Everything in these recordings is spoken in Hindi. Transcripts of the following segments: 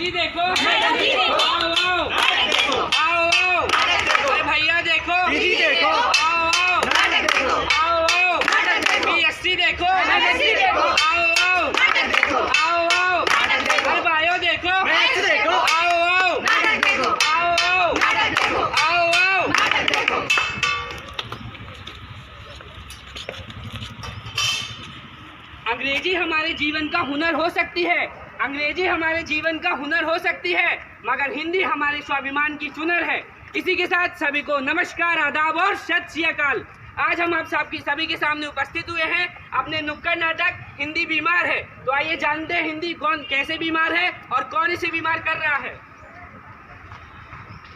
नदी देखो, आओ आओ आओ आओ, अरे भैया देखो, दीदी देखो, आओ आओ आओ आओ, BSc देखो, आओ आओ आओ आओ, अरे भाइयों देखो, मैथ देखो, आओ आओ आओ आओ आओ आओ। अंग्रेजी हमारे जीवन का हुनर हो सकती है, अंग्रेजी हमारे जीवन का हुनर हो सकती है, मगर हिंदी हमारे स्वाभिमान की चुनर है। इसी के साथ सभी को नमस्कार, आदाब और सत श्री अकाल। आज हम आप सभी के सामने उपस्थित हुए हैं अपने नुक्कड़ नाटक हिंदी बीमार है। तो आइए जानते हैं हिंदी कौन कैसे बीमार है और कौन इसे बीमार कर रहा है।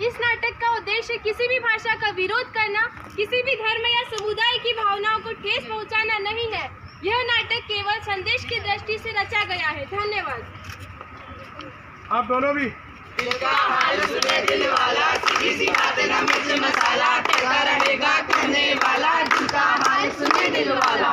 इस नाटक का उद्देश्य किसी भी भाषा का विरोध करना, किसी भी धर्म या समुदाय की भावनाओं को ठेस पहुंचाना नहीं है। यह नाटक केवल संदेश की दृष्टि से रचा गया है। धन्यवाद। आप दोनों भी। इसका हाल सुने दिल वाला, सीधी सी बात ना मिर्च मसाला, कहता रहेगा कहने वाला, जिसका हाल सुने दिल वाला।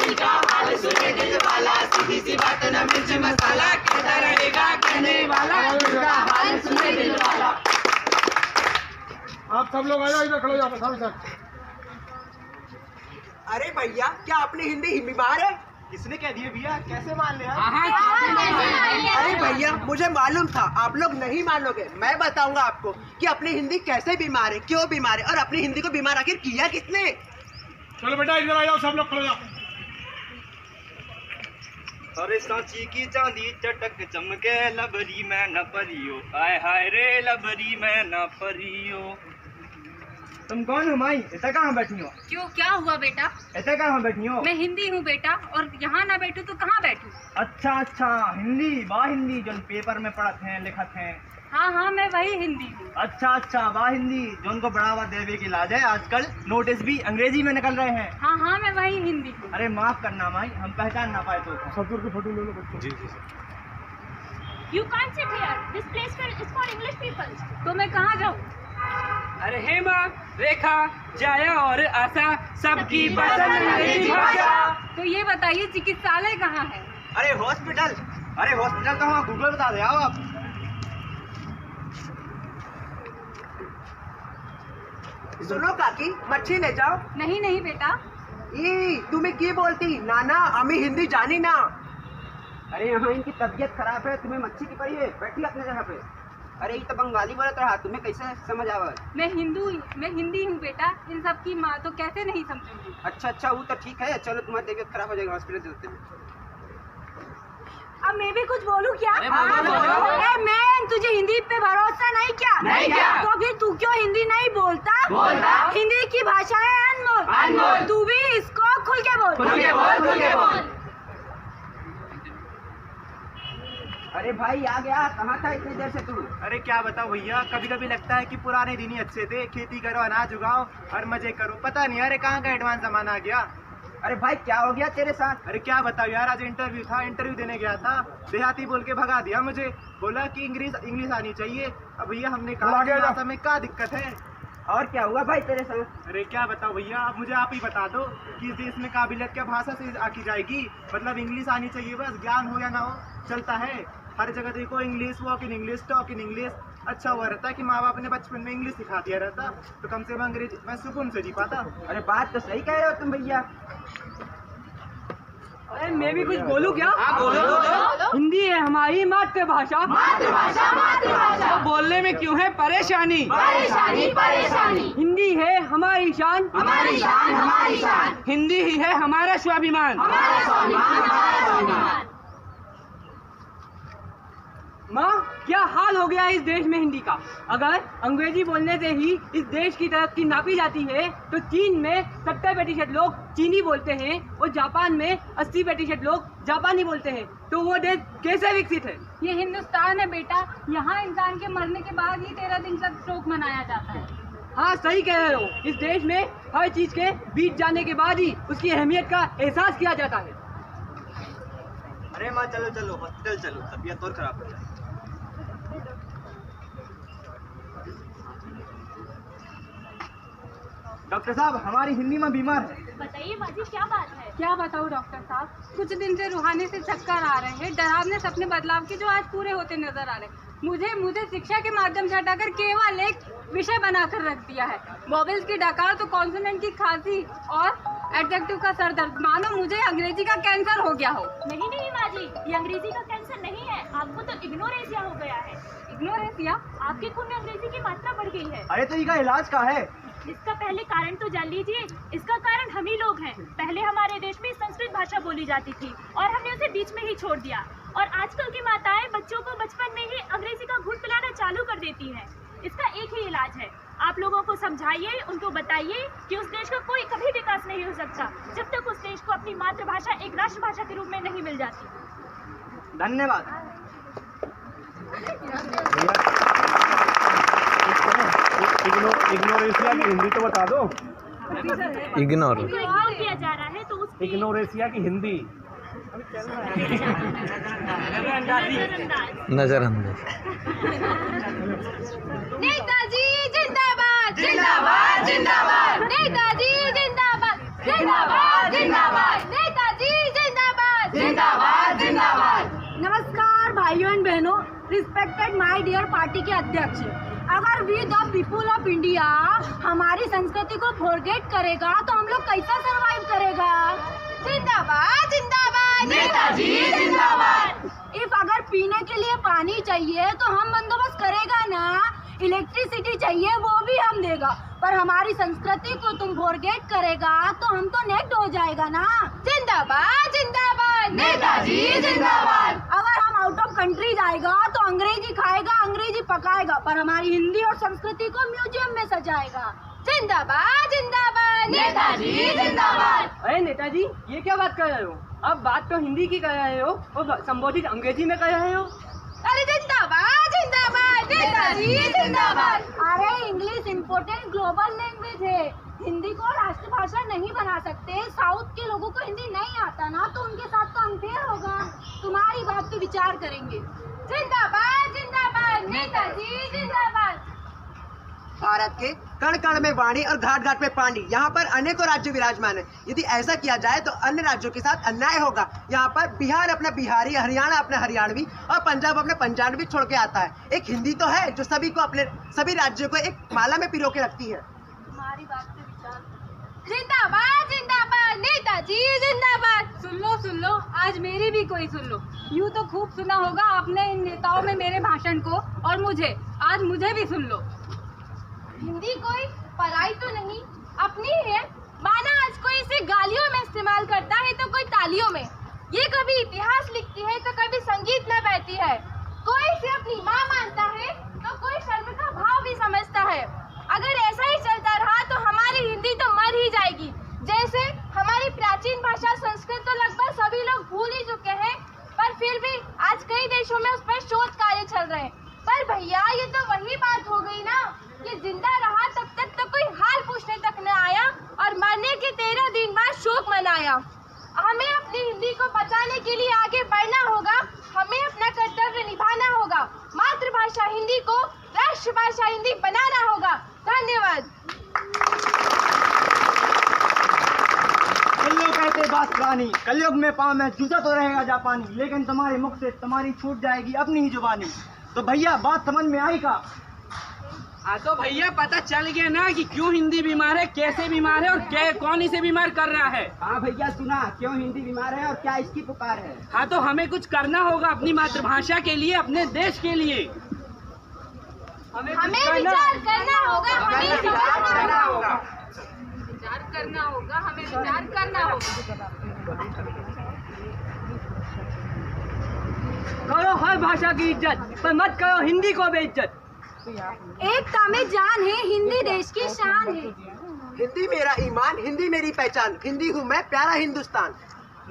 इसका हाल सुने दिल वाला, सीधी सी बात ना मिर्च मसाला, कहता रहेगा कहने वाला, जिसका हाल सुने दिल वाला। आप सब लोग आ जाओ, इधर खड़े हो जाओ साथ। अरे भैया, क्या अपनी हिंदी बीमार है? किसने कह दिया भैया, कैसे मान लिया? अरे भैया, मुझे मालूम था, आप लोग नहीं मानोगे। मैं बताऊंगा आपको कि अपनी हिंदी कैसे बीमार है, क्यों बीमार है और अपनी हिंदी को बीमार आखिर किया किसने। चलो बेटा इधर आ जाओ, सब लोग खड़े हो जाओ। अरे सांची की चांदी चटक चमके, लबरी में न परियो, हाय हाय रे लबरी में न परियो। तुम कौन हो माई? ऐसा कहाँ बैठी हो? क्यों, क्या हुआ बेटा? ऐसा कहाँ बैठी हो? मैं हिंदी हूँ बेटा, और यहाँ ना बैठूं तो कहाँ बैठूं? अच्छा अच्छा, हिंदी वाह हिंदी जो पेपर में पढ़त हैं लिखत हैं। हाँ हाँ, मैं वही हिंदी हूँ। अच्छा अच्छा, वाह हिंदी जो उनको बढ़ावा देवे की लाज है। आजकल नोटिस भी अंग्रेजी में निकल रहे हैं। हाँ हाँ, मैं वही हिंदी हूँ। अरे माफ करना माई, हम पहचान ना पाए तो। सतगुरु की फोटो ले लो बच्चों। जी जी You can't sit here. This place is for English people. तो मैं कहाँ जाऊँ? अरे हेमा, रेखा, जाया और आशा सबकी पसंद अंग्रेजी भाषा। तो ये बताइए चिकित्सालय कहाँ है? अरे हॉस्पिटल तो हम गूगल बता दे। आओ आप। सुनो काकी, मच्छी ले जाओ। नहीं नहीं बेटा। तुम्हें की बोलती नाना, हमें हिंदी जानी ना। अरे यहाँ इनकी तबीयत खराब है, तुम्हें मच्छी की पड़ी है, बैठी अपने जगह पे। अरे ये तो बंगाली बोलत रहा, तुम्हें कैसे समझ आवा? मैं हिंदी हूँ बेटा, इन सब की माँ तो कैसे नहीं समझूंगी। अच्छा अच्छा, वो तो ठीक है, चलो तुम्हारी तबीयत खराब हो जाएगी, हॉस्पिटल चलते हैं। अब मैं भी कुछ बोलूँ क्या? बोलो। ए मैन, तुझे हिंदी पे भरोसा नहीं क्या? नहीं क्या? तो फिर तू क्यों हिंदी नहीं बोलता? हिंदी की भाषा है अनमोल। अनमोल। तू भी इसको खुल के बोल। अरे भाई आ गया, कहाँ था इतनी देर से तू? अरे क्या बताओ भैया, कभी कभी लगता है कि पुराने दिन ही अच्छे थे। खेती करो, अनाज उगाओ और मजे करो। पता नहीं अरे कहाँ का एडवांस जमाना आ गया। अरे भाई क्या हो गया तेरे साथ? अरे क्या बताओ यार, आज इंटरव्यू था, इंटरव्यू देने गया था, देहाती बोल के भगा दिया मुझे। बोला कि इंग्लिश आनी चाहिए। अब भैया हमने कहा कि भाषा में क्या दिक्कत है। और क्या हुआ भाई तेरे साथ? अरे क्या बताओ भैया, अब मुझे आप ही बता दो कि इस देश में काबिलियत क्या भाषा से आकी जाएगी। मतलब इंग्लिश आनी चाहिए, बस ज्ञान हो या ना हो चलता है। हर जगह देखो English, walk in English, talk in English. अच्छा हुआ रहता कि माँ बाप ने बचपन में इंग्लिश सिखा दिया रहता, तो कम से कम अंग्रेजी मैं सुकून से जी पाता। अरे बात तो सही कह रहे हो तुम भैया। अरे मैं भी कुछ बोलूँ क्या? बोलो। हिंदी है हमारी मातृभाषा। तो बोलने में क्यों है परेशानी? हिंदी है हमारी शान। हिंदी ही है हमारा स्वाभिमान। माँ, क्या हाल हो गया है इस देश में हिंदी का। अगर अंग्रेजी बोलने से ही इस देश की तरक्की नापी जाती है तो चीन में 70% लोग चीनी बोलते हैं और जापान में 80% लोग जापानी बोलते हैं। तो वो देश कैसे विकसित है? ये हिंदुस्तान है बेटा, यहाँ इंसान के मरने के बाद ही 13 दिन तक शोक मनाया जाता है। हाँ सही कह रहे हो, इस देश में हर चीज के बीत जाने के बाद ही उसकी अहमियत का एहसास किया जाता है। अरे माँ चलो चलो हॉस्पिटल चलो, तबीयत और खराब हो जाए। डॉक्टर साहब हमारी हिंदी में बीमार है। बताइए बाजी क्या बात है? क्या बताऊँ डॉक्टर साहब, कुछ दिन से रूहानी से चक्कर आ रहे हैं, डरावने सपने बदलाव के जो आज पूरे होते नजर आ रहे हैं। मुझे शिक्षा के माध्यम से हटाकर केवल एक विषय बनाकर रख दिया है। वॉवेल्स की डकार तो कॉन्सोनेंट की खांसी और एडजेक्टिव का सर दर्द, मानो मुझे अंग्रेजी का कैंसर हो गया हो। नहीं नहीं बाजी, ये अंग्रेजी का कैंसर नहीं है, आपको तो इग्नोरेसिया हो गया है। इग्नोरेसिया? आपके खून में अंग्रेजी की मात्रा बढ़ गई है। अरे तो इसका इलाज क्या है? इसका पहले कारण तो जान लीजिए। इसका कारण हम ही लोग हैं। पहले हमारे देश में संस्कृत भाषा बोली जाती थी और हमने उसे बीच में ही छोड़ दिया, और आजकल की माताएं बच्चों को बचपन में ही अंग्रेजी का घूट पिलाना चालू कर देती हैं। इसका एक ही इलाज है, आप लोगों को समझाइए, उनको बताइए कि उस देश का कोई कभी विकास नहीं हो सकता जब तक उस देश को अपनी मातृभाषा एक राष्ट्रभाषा के रूप में नहीं मिल जाती। धन्यवाद। इग्नोरेशिया की हिंदी तो बता दो। इग्नोर किया जा रहा है तो उसकी इग्नोरेशिया की हिंदी नजरअंदाज। नेताजी जिंदाबाद जिंदाबाद जिंदाबाद नेताजी जिंदाबाद जिंदाबाद जिंदाबाद नेताजी जिंदाबाद जिंदाबाद जिंदाबाद। नमस्कार भाइयों एंड बहनों, रिस्पेक्टेड माय डियर पार्टी के अध्यक्ष, अगर we the people of India हमारी संस्कृति को फॉरगेट करेगा तो हम लोग कैसा सरवाइव करेगा? जिंदाबाद जिंदाबाद नेताजी जिंदाबाद। इफ अगर पीने के लिए पानी चाहिए तो हम बंदोबस्त करेगा ना, इलेक्ट्रिसिटी चाहिए वो भी हम देगा, पर हमारी संस्कृति को तुम फॉरगेट करेगा तो हम तो नेक्स्ट हो जाएगा ना। जिंदाबाद जिंदाबाद नेताजी जिंदाबाद। अगर हम आउट ऑफ कंट्री जाएगा तो अंग्रेजी खाएगा, अंग्रेजी पकाएगा, पर हमारी हिंदी और संस्कृति को म्यूजियम में सजाएगा। जिंदाबाद जिंदाबाद नेताजी जिंदाबाद। अरे नेताजी, ये क्या बात कर रहे हो? अब बात तो हिंदी की कर रहे हो और संबोधित अंग्रेजी में कर रहे हो। अरे जिंदाबाद जिंदाबाद नेताजी जिंदाबाद। अरे इंग्लिश इम्पोर्टेंट ग्लोबल लैंग्वेज है, हिंदी को राष्ट्रभाषा नहीं बना सकते। साउथ के लोगों को हिंदी नहीं आता ना, तो उनके साथ तो अनफेयर होगा। तुम्हारी बात पे विचार करेंगे। जिंदाबाद जिंदाबाद नेताजी जिंदाबाद। भारत के कण कण में वाणी और घाट घाट में पानी, यहाँ पर अनेकों राज्य विराजमान है। यदि ऐसा किया जाए तो अन्य राज्यों के साथ अन्याय होगा। यहाँ पर बिहार अपना बिहारी, हरियाणा अपना हरियाणवी और पंजाब अपना पंजाबी छोड़ के आता है। एक हिंदी तो है जो सभी को, अपने सभी राज्यों को एक माला में पिरो के रखती है। तुम्हारी बात पे विचार। जिंदाबाद जिंदाबाद नेताजी जिंदाबाद। सुन लो, आज मेरी भी कोई सुन लो। यूँ तो खूब सुना होगा आपने इन नेताओं में मेरे भाषण को, और आज मुझे भी सुन लो। हिंदी कोई पराई तो नहीं, अपनी ही है। माना आज कोई इसे गालियों में इस्तेमाल करता है तो कोई तालियों में। ये कभी इतिहास लिखती है तो कभी संगीत में बहती है। कोई इसे अपनी माँ मानता है तो कोई शर्म का भाव भी समझता है। अगर ऐसा ही चलता रहा तो हमारी हिंदी तो मर ही जाएगी। जैसे हमारी प्राचीन भाषा संस्कृत तो लगभग सभी लोग भूल ही चुके हैं, पर फिर भी आज कई देशों में उस पर शोध कार्य चल रहे हैं। पर भैया, ये तो वही बात हो गई ना कि जिंदा रहा तब तक तो कोई हाल पूछने तक न आया, और मरने के 13 दिन बाद शोक मनाया। हमें अपनी हिंदी को बचाने के लिए आगे बढ़ना होगा, हमें अपना कर्तव्य निभाना होगा। मातृभाषा हिंदी को राष्ट्रभाषा हिंदी बनाना होगा। धन्यवाद। कलयुग कहते बात पुरानी, कलयुग में पाँव में जूता तो रहेगा जापानी, लेकिन तुम्हारे मुख से तुम्हारी छूट जाएगी अपनी ही जुबानी। तो भैया बात समझ में आई का? हाँ तो भैया पता चल गया ना कि क्यों हिंदी बीमार है, कैसे बीमार है और कौन इसे बीमार कर रहा है। हाँ भैया सुना, क्यों हिंदी बीमार है और क्या इसकी पुकार है। हाँ तो हमें कुछ करना होगा अपनी मातृभाषा के लिए, अपने देश के लिए। हमें विचार करना होगा, हमें विचार करना होगा, हमें विचार करना होगा। करो हर भाषा की इज्जत, पर मत करो हिंदी को बेइज्जत। एकता में जान है, हिंदी देश की शान है। हिंदी मेरा ईमान, हिंदी मेरी पहचान, हिंदी हूँ मैं प्यारा हिंदुस्तान।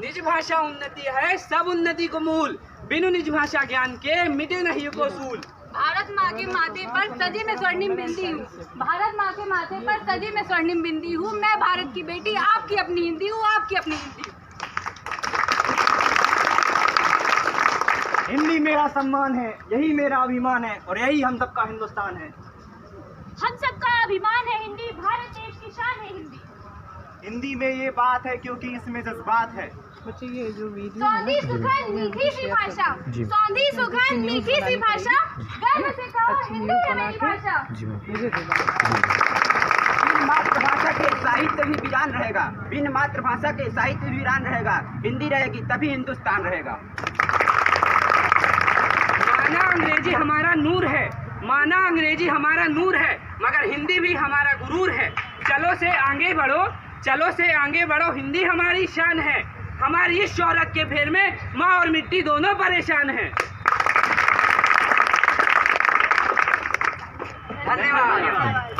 निज भाषा उन्नति है, सब उन्नति को मूल, बिनु निज भाषा ज्ञान के मिटे नहीं को सूल। भारत माँ के माथे पर सदी में स्वर्णिम बिंदी हूँ, भारत माँ के माथे पर सदी में स्वर्णिम बिंदी हूँ। मैं भारत की बेटी, आपकी अपनी हिंदी हूँ, आपकी अपनी हिंदी हूँ। हिंदी मेरा सम्मान है, यही मेरा अभिमान है, और यही हम सबका हिंदुस्तान है। हम सबका अभिमान है हिंदी, भारत देश की शान है हिंदी में ये बात है क्योंकि इसमें जज्बात है। सौंधी सुखन मीठी सी भाषा, सौंधी सुखन मीठी सी भाषा, गर्व से कहो हिंदू है मेरी भाषा। बिन मातृभाषा के साहित्य भी वीरान रहेगा, बिन मातृभाषा के साहित्य भी वीरान रहेगा। हिंदी रहेगी तभी हिंदुस्तान रहेगा। माना अंग्रेजी हमारा नूर है, माना अंग्रेजी हमारा नूर है, मगर हिंदी भी हमारा गुरूर है। चलो से आगे बढ़ो, चलो से आगे बढ़ो, हिंदी हमारी शान है। हमारी इस शोहरत के फेर में माँ और मिट्टी दोनों परेशान हैं। धन्यवाद।